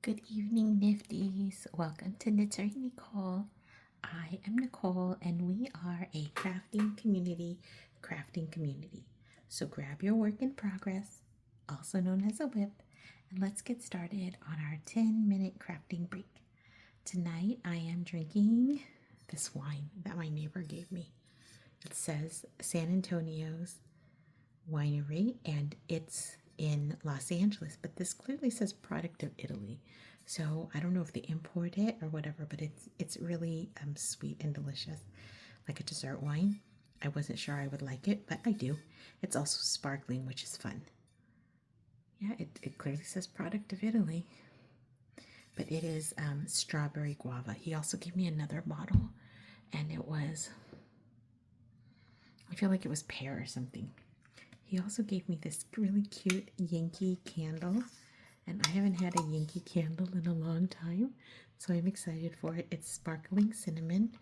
Good evening, Nifties. Welcome to Knittery Nicole. I am Nicole, and we are a crafting community. So grab your work in progress, also known as a whip, and let's get started on our 10-minute crafting break. Tonight, I am drinking this wine that my neighbor gave me. It says San Antonio's Winery, and it's in Los Angeles, but this clearly says product of Italy. So I don't know if they import it or whatever, but it's really sweet and delicious, like a dessert wine. I wasn't sure I would like it, but I do. It's also sparkling, which is fun. Yeah, it clearly says product of Italy, but it is strawberry guava. He also gave me another bottle, and I feel like it was pear or something. He also gave me this really cute Yankee candle, and I haven't had a Yankee candle in a long time, so I'm excited for it. It's sparkling cinnamon.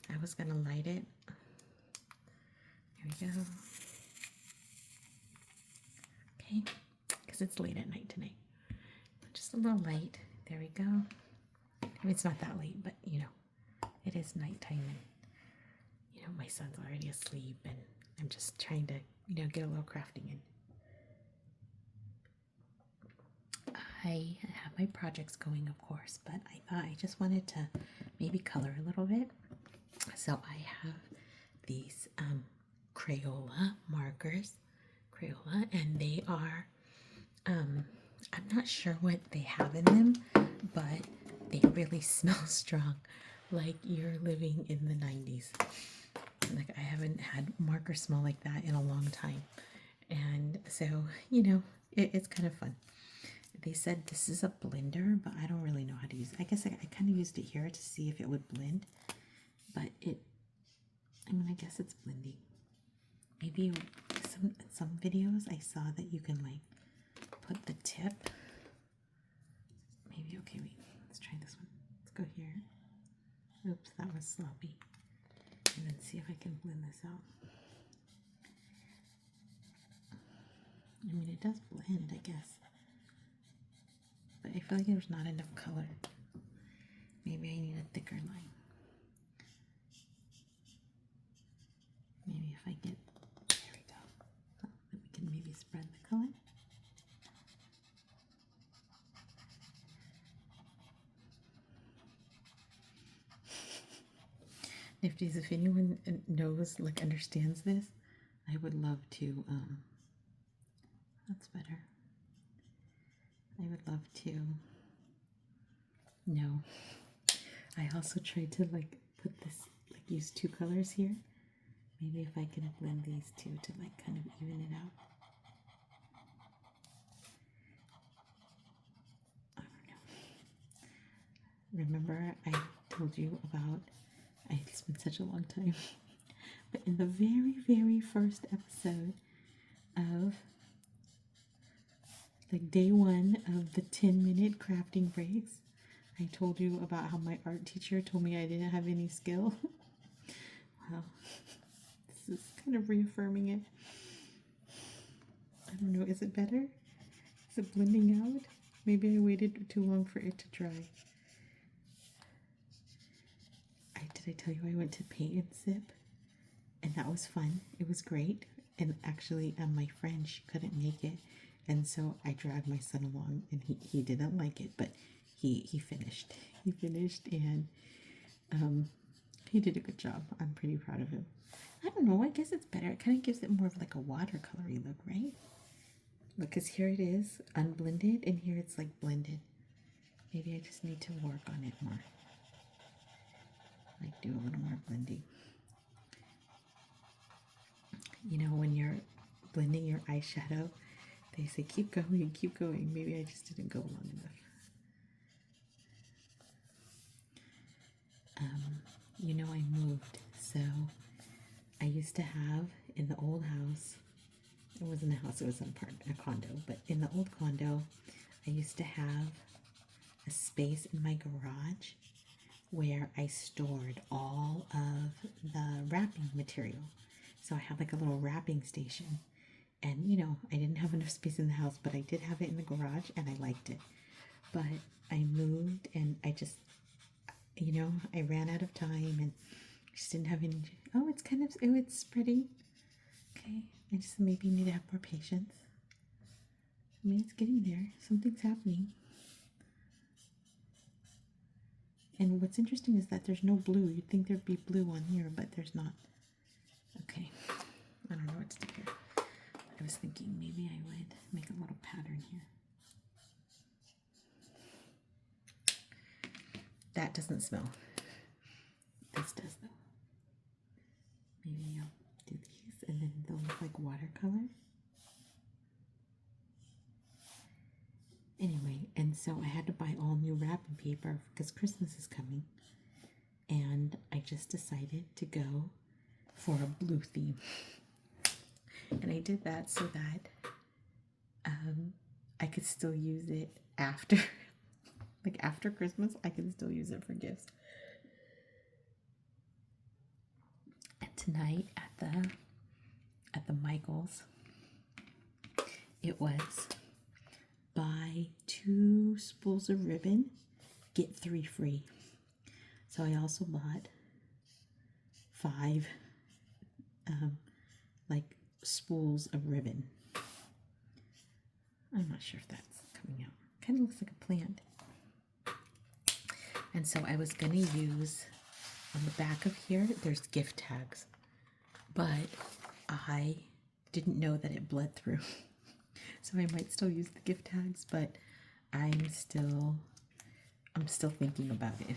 I was gonna light it. There we go. Okay, because it's late at night tonight. Just a little light. There we go. I mean, it's not that late, but it is nighttime, and my son's already asleep, and I'm just trying to get a little crafting in. I have my projects going, of course, but I thought I just wanted to maybe color a little bit. So I have these Crayola markers, and they are, I'm not sure what they have in them, but they really smell strong, like you're living in the 90s. Like I haven't had marker smell like that in a long time. And so, it's kind of fun. They said this is a blender, but I don't really know how to use it. I guess I kind of used it here to see if it would blend, but I guess it's blending. Maybe some videos I saw that you can like put the tip. Maybe, okay, wait, let's try this one. Let's go here. Oops, that was sloppy. And then see if I can blend this out. I mean, it does blend, I guess. But I feel like there's not enough color. Maybe I need a thicker line. Maybe if I get, there we go. Oh, then we can maybe spread the color. Nifties, if anyone knows, like understands this, I would love to, that's better. I would love to know. I also tried to like put this, like use two colors here. Maybe if I can blend these two to like kind of even it out. I don't know. Remember I told you about, it's been such a long time, but in the very, very first episode of like day one of the 10-minute crafting breaks, I told you about how my art teacher told me I didn't have any skill. Well, this is kind of reaffirming it. I don't know, is it better? Is it blending out? Maybe I waited too long for it to dry. Did I tell you I went to paint and sip? And that was fun. It was great. And actually, my friend, she couldn't make it. And so I dragged my son along, and he didn't like it, but he finished. He finished, and he did a good job. I'm pretty proud of him. I don't know. I guess it's better. It kind of gives it more of like a watercolory look, right? Look, because here it is unblended, and here it's like blended. Maybe I just need to work on it more. Like do a little more blending. When you're blending your eyeshadow, they say keep going, keep going. Maybe I just didn't go long enough. I moved, so I used to have in the old house, it wasn't a house, it was a condo, but in the old condo, I used to have a space in my garage where I stored all of the wrapping material. So I had like a little wrapping station, and I didn't have enough space in the house, but I did have it in the garage, and I liked it. but I moved and I just, you know, I ran out of time and just didn't have any. Oh, it's kind of, oh, it's spreading. Okay, I just maybe need to have more patience. I mean, it's getting there. Something's happening. And what's interesting is that there's no blue. You'd think there'd be blue on here, but there's not. Okay, I don't know what to do here. I was thinking maybe I would make a little pattern here. That doesn't smell. This does though. Maybe I'll do these and then they'll look like watercolor. Anyway, and so I had to buy all new wrapping paper because Christmas is coming. And I just decided to go for a blue theme. And I did that so that I could still use it after, like after Christmas, I can still use it for gifts. And tonight at the Michaels, it was buy 2 spools of ribbon, get 3 free. So I also bought 5 like spools of ribbon. I'm not sure if that's coming out. Kind of looks like a plant. And so I was going to use, on the back of here, there's gift tags. But I didn't know that it bled through. So I might still use the gift tags, but I'm still thinking about it.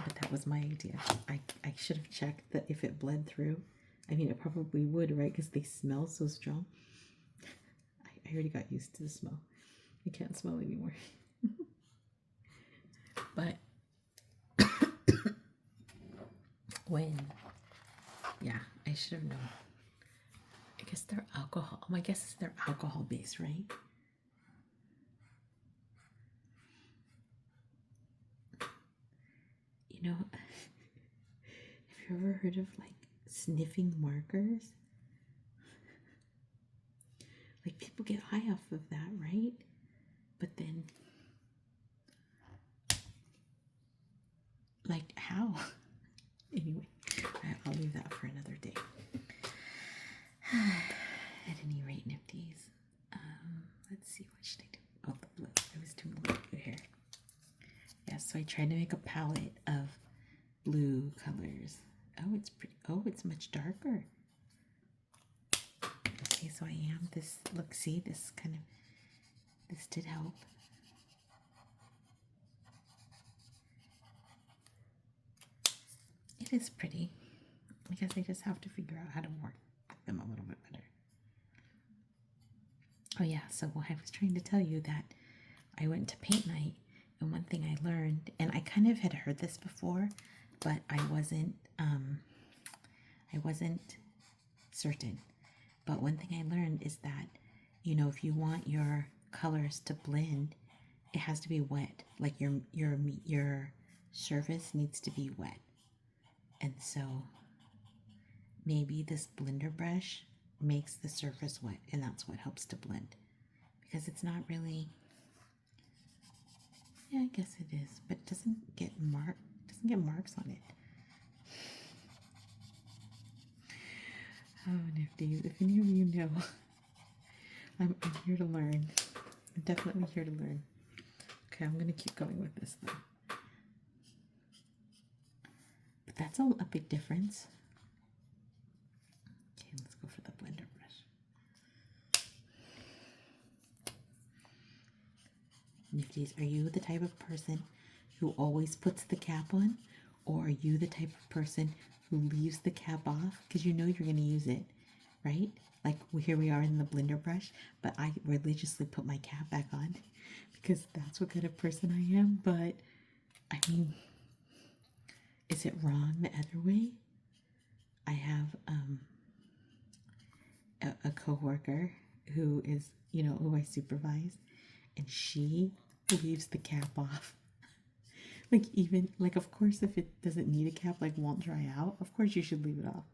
But that was my idea. I should have checked that if it bled through. I mean, it probably would, right? Because they smell so strong. I already got used to the smell. I can't smell anymore. But yeah, I should have known. I guess they're alcohol. My guess is they're alcohol based, right? You know, have you ever heard of like sniffing markers? Like people get high off of that, right? But then, like how? Anyway, I'll leave that for another day. At any rate, Nifties. Let's see, what should I do? Oh, the blue. I was doing a little blue here. Yeah, so I tried to make a palette of blue colors. Oh, it's pretty. Oh, it's much darker. Okay, so I am this. Look, see, this did help. It is pretty. I guess I just have to figure out how to work them a little bit better. Oh yeah, so I was trying to tell you that I went to paint night, and one thing I learned, and I kind of had heard this before, but I wasn't certain. But one thing I learned is that, you know, if you want your colors to blend, it has to be wet. Like your surface needs to be wet. And so maybe this blender brush makes the surface wet, and that's what helps to blend. Because it's not really, yeah, I guess it is, but it doesn't get marks on it. Oh, Nifties, if any of you know, I'm here to learn. I'm definitely here to learn. Okay, I'm going to keep going with this though. But that's a big difference. Okay, let's go for the blender brush. Nifties, are you the type of person who always puts the cap on? Or are you the type of person who leaves the cap off? Because you know you're going to use it, right? Like here we are in the blender brush, but I religiously put my cap back on because that's what kind of person I am. But I mean, is it wrong the other way? I have a coworker who is, you know, who I supervise, and she leaves the cap off. Like even, like of course if it doesn't need a cap, like won't dry out, of course you should leave it off.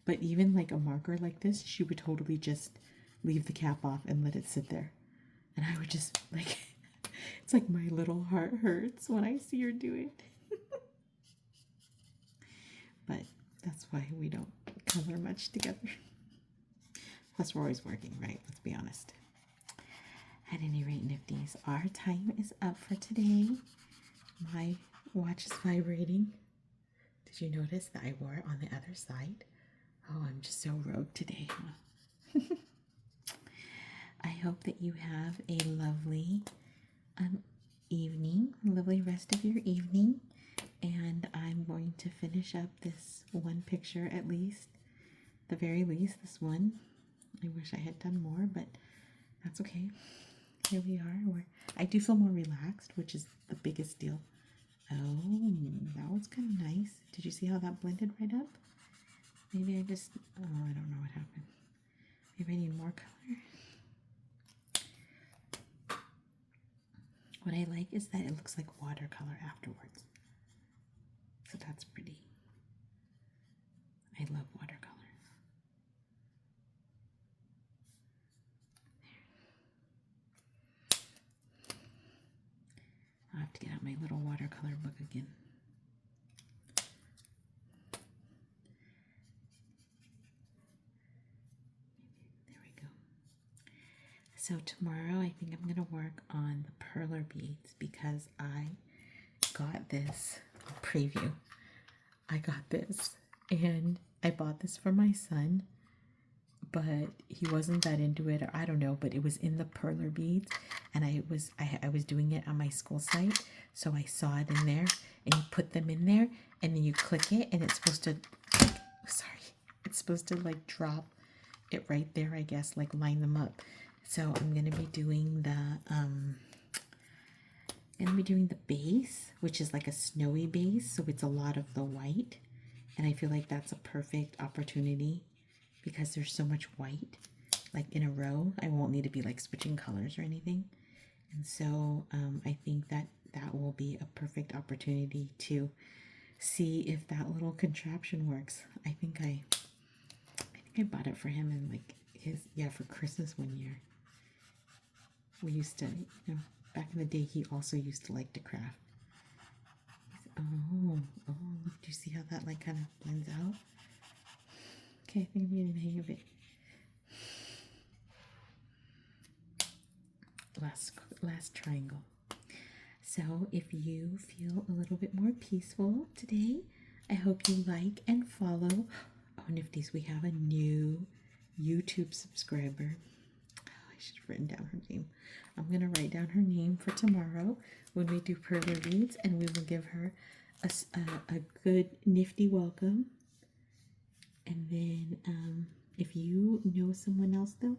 But even like a marker like this, she would totally just leave the cap off and let it sit there. And I would just like, It's like my little heart hurts when I see her do it. But that's why we don't color much together. Plus, we're always working, right? Let's be honest. At any rate, Nifties, our time is up for today. My watch is vibrating. Did you notice that I wore it on the other side? Oh, I'm just so rogue today, huh? I hope that you have a lovely evening, lovely rest of your evening. And I'm going to finish up this one picture at least, the very least, this one. I wish I had done more, but that's okay. Here we are. I do feel more relaxed, which is the biggest deal. Oh, that was kind of nice. Did you see how that blended right up? Maybe I just, oh, I don't know what happened. Maybe I need more color. What I like is that it looks like watercolor afterwards. So that's pretty. I love watercolor. I'll have to get out my little watercolor book again. There we go. So tomorrow I think I'm going to work on the perler beads because I got this preview. I got this and I bought this for my son, but he wasn't that into it, or I don't know, but it was in the perler beads and I was doing it on my school site, so I saw it in there and you put them in there and then you click it and it's supposed to, it's supposed to like drop it right there, I guess, like line them up. So I'm gonna be doing the base, which is like a snowy base, so it's a lot of the white, and I feel like that's a perfect opportunity because there's so much white like in a row. I won't need to be like switching colors or anything, and so I think that will be a perfect opportunity to see if that little contraption works. I think I bought it for him and like for Christmas one year. We used to, back in the day, he also used to like to craft. Oh, look, do you see how that like kind of blends out? Okay, I think I'm getting the hang of it. Last triangle. So if you feel a little bit more peaceful today, I hope you like and follow. Oh, Nifties, we have a new YouTube subscriber. I should have written down her name. I'm going to write down her name for tomorrow when we do perler beads, and we will give her a good nifty welcome. And then if you know someone else, though,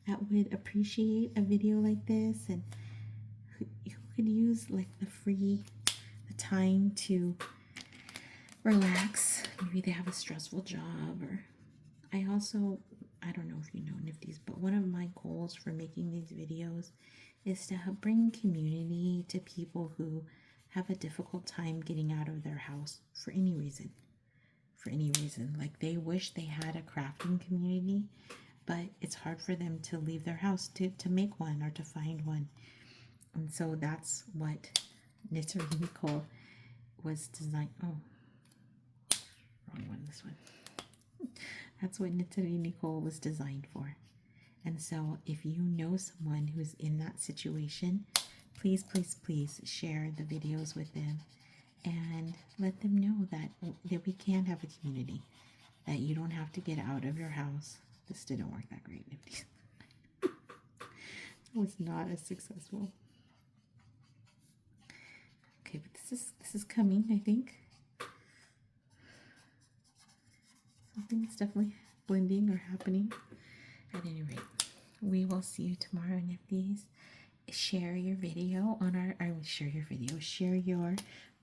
that would appreciate a video like this and who could use like the time to relax. Maybe they have a stressful job, or I don't know if you know, Nifties, but one of my goals for making these videos is to help bring community to people who have a difficult time getting out of their house for any reason. Like they wish they had a crafting community, but it's hard for them to leave their house to make one or to find one. And so that's what Knittery Nicole was designed. Oh, wrong one, this one. That's what Knittery Nicole was designed for. And so if you know someone who's in that situation, please, please, please share the videos with them and let them know that we can have a community, that you don't have to get out of your house. This didn't work that great, Nifties. It was not as successful. Okay, but this is coming, I think. Something's definitely blending or happening. At any rate, we will see you tomorrow, Nifties. Share your video on share your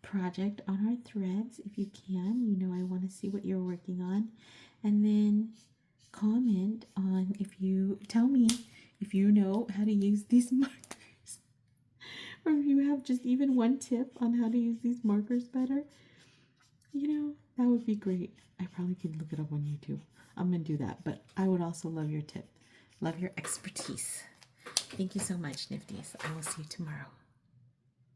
project on our threads if you can. I want to see what you're working on. And then comment on tell me if you know how to use these markers. Or if you have just even one tip on how to use these markers better. That would be great. I probably could look it up on YouTube. I'm going to do that. But I would also love your tip. Love your expertise. Thank you so much, Nifties. I will see you tomorrow.